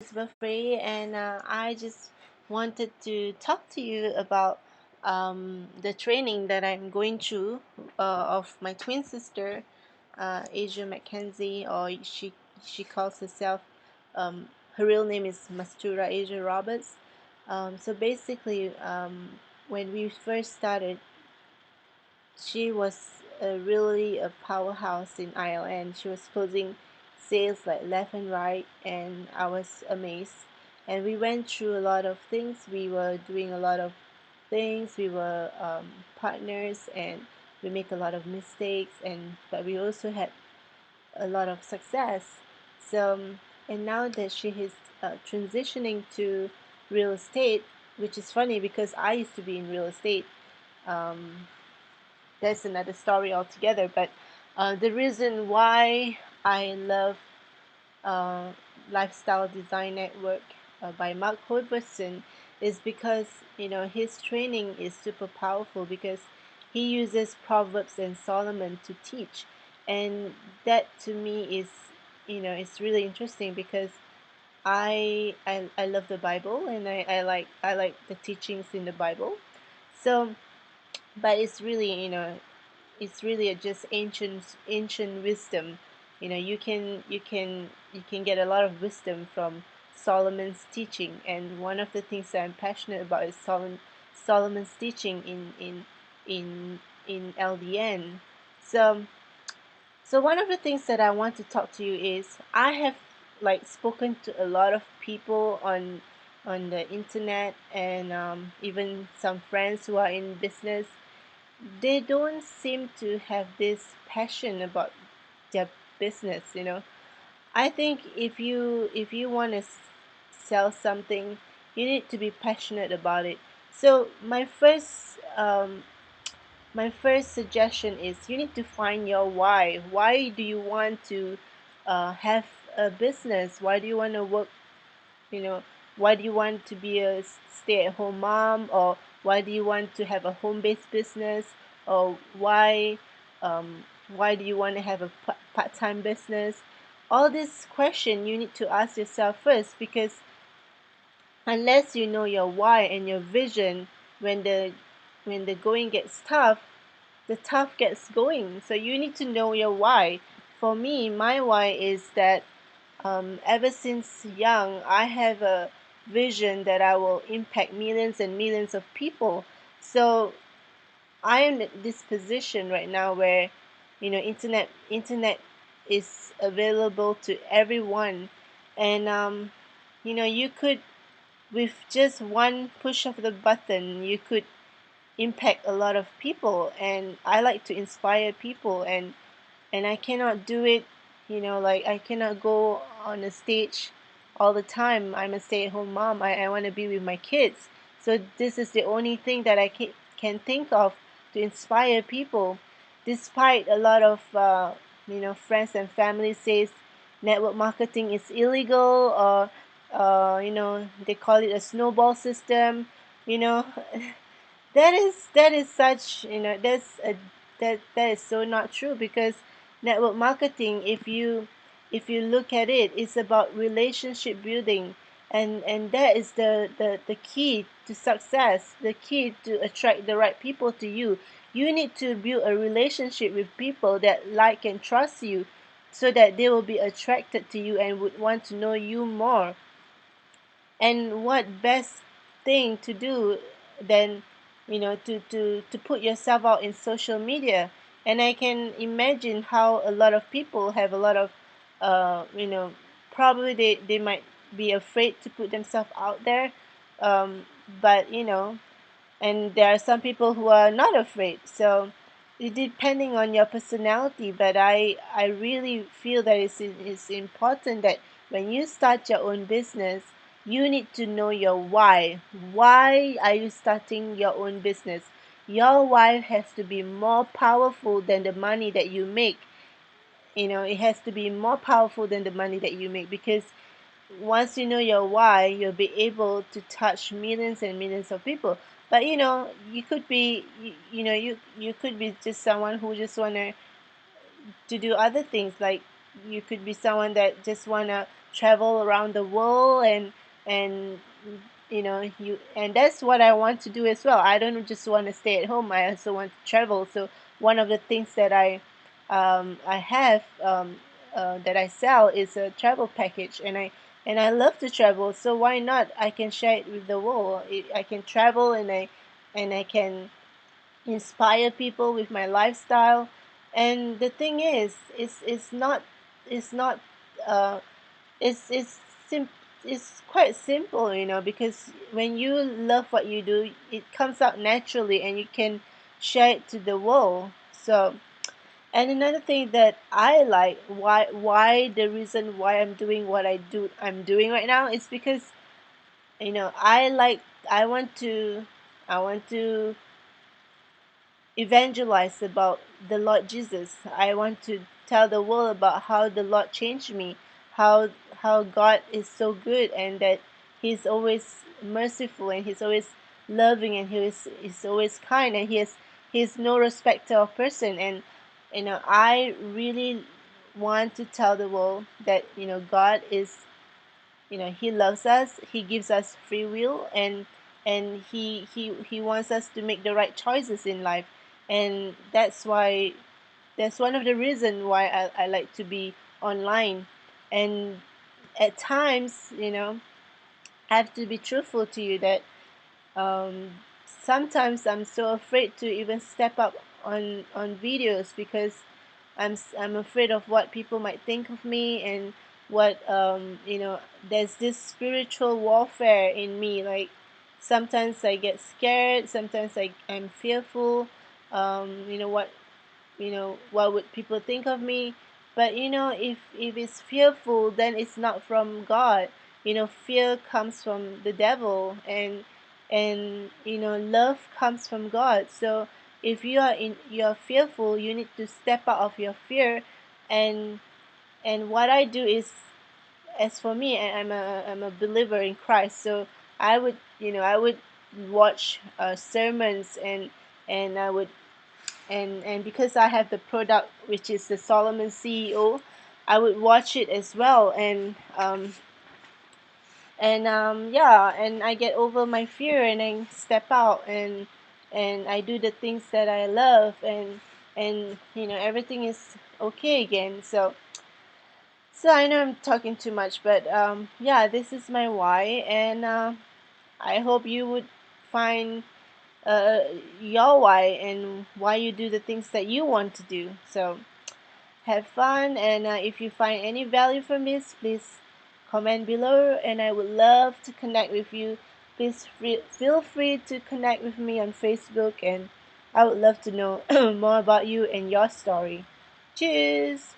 Elizabeth Frey, and I just wanted to talk to you about the training that I'm going through of my twin sister, Asia Mackenzie, or she calls herself. Um, Her real name is Mastura Asia Roberts. So basically, when we first started, she was really a powerhouse in Ireland. She was closing sales like left and right, and I was amazed. And we went through a lot of things. We were doing a lot of things. We were partners, and we make a lot of mistakes. And but we also had a lot of success. So and now that she is transitioning to real estate, which is funny because I used to be in real estate. Um, that's another story altogether. But the reason why I love uh, Lifestyle Design Network by Mark Hoverson is because his training is super powerful because he uses Proverbs and Solomon to teach, and that to me is it's really interesting because I love the Bible, and I like the teachings in the Bible. So but it's really just ancient wisdom. You can get a lot of wisdom from Solomon's teaching, and one of the things that I'm passionate about is Solomon's teaching in LDN. So so one of the things that I want to talk to you is I have like spoken to a lot of people on the internet, and even some friends who are in business. They don't seem to have this passion about their business. I think if you want to sell something, you need to be passionate about it. So my first suggestion is you need to find your why. Why do you want to have a business? Why do you want to work? you know why do you want to be a stay-at-home mom, or why do you want to have a home-based business, or why do you want to have a part-time business? All these questions you need to ask yourself first, because unless you know your why and your vision, when the going gets tough, the tough gets going. So you need to know your why. For me, my why is that ever since young, I have a vision that I will impact millions and millions of people. So I am in this position right now where, internet is available to everyone, and you could, with just one push of the button, you could impact a lot of people. And I like to inspire people, and I cannot do it, like I cannot go on a stage all the time. I'm a stay-at-home mom. I want to be with my kids. So this is the only thing that I can think of to inspire people, despite a lot of friends and family says network marketing is illegal, or they call it a snowball system. you know that is such that's a that is so not true, because network marketing, if you look at it, it's about relationship building, and that is the key to success, the key to attract the right people to you. You need to build a relationship with people that like and trust you, so that they will be attracted to you and would want to know you more. And what best thing to do than to put yourself out in social media? And I can imagine how a lot of people have a lot of probably they might be afraid to put themselves out there, um, but and there are some people who are not afraid. So it depending on your personality, but I really feel that it's important that when you start your own business, you need to know your why. Why are you starting your own business? Your why has to be more powerful than the money that you make. It has to be more powerful than the money that you make, because once you know your why, you'll be able to touch millions and millions of people. But you could be, you could be just someone who just wanna to do other things. Like, you could be someone that just wanna travel around the world, and and that's what I want to do as well. I don't just want to stay at home. I also want to travel. So one of the things that I have that I sell is a travel package, and I love to travel. So why not? I can share it with the world. I can travel, and I can inspire people with my lifestyle. And the thing is, it's not uh, it's it's quite simple, because when you love what you do, it comes out naturally, and you can share it to the world. So, and another thing that I like, why the reason why I'm doing right now, is because I want to I want to evangelize about the Lord Jesus. I want to tell the world about how the Lord changed me, how how God is so good, and that He's always merciful, and He's always loving, and He's always kind, and He's no respecter of person. And I really want to tell the world that God is, He loves us. He gives us free will, and he wants us to make the right choices in life. And that's one of the reasons why I like to be online. And at times, I have to be truthful to you that um, sometimes I'm so afraid to even step up on videos, because I'm afraid of what people might think of me, and what there's this spiritual warfare in me. Like, sometimes I get scared, sometimes I'm fearful. What what would people think of me? But if it's fearful, then it's not from God. Fear comes from the devil, and love comes from God. So if you're fearful, you need to step out of your fear. And and what I do is, as for me, I'm a believer in Christ. So I would watch sermons, and I would and because I have the product, which is the Solomon CEO, I would watch it as well. And yeah, and I get over my fear, and I step out, and I do the things that I love, and everything is okay again. So I know I'm talking too much, but yeah, this is my why. And I hope you would find uh, your why, and why you do the things that you want to do. So have fun, and if you find any value from this, please comment below, and I would love to connect with you. Please feel free to connect with me on Facebook, and I would love to know more about you and your story. Cheers!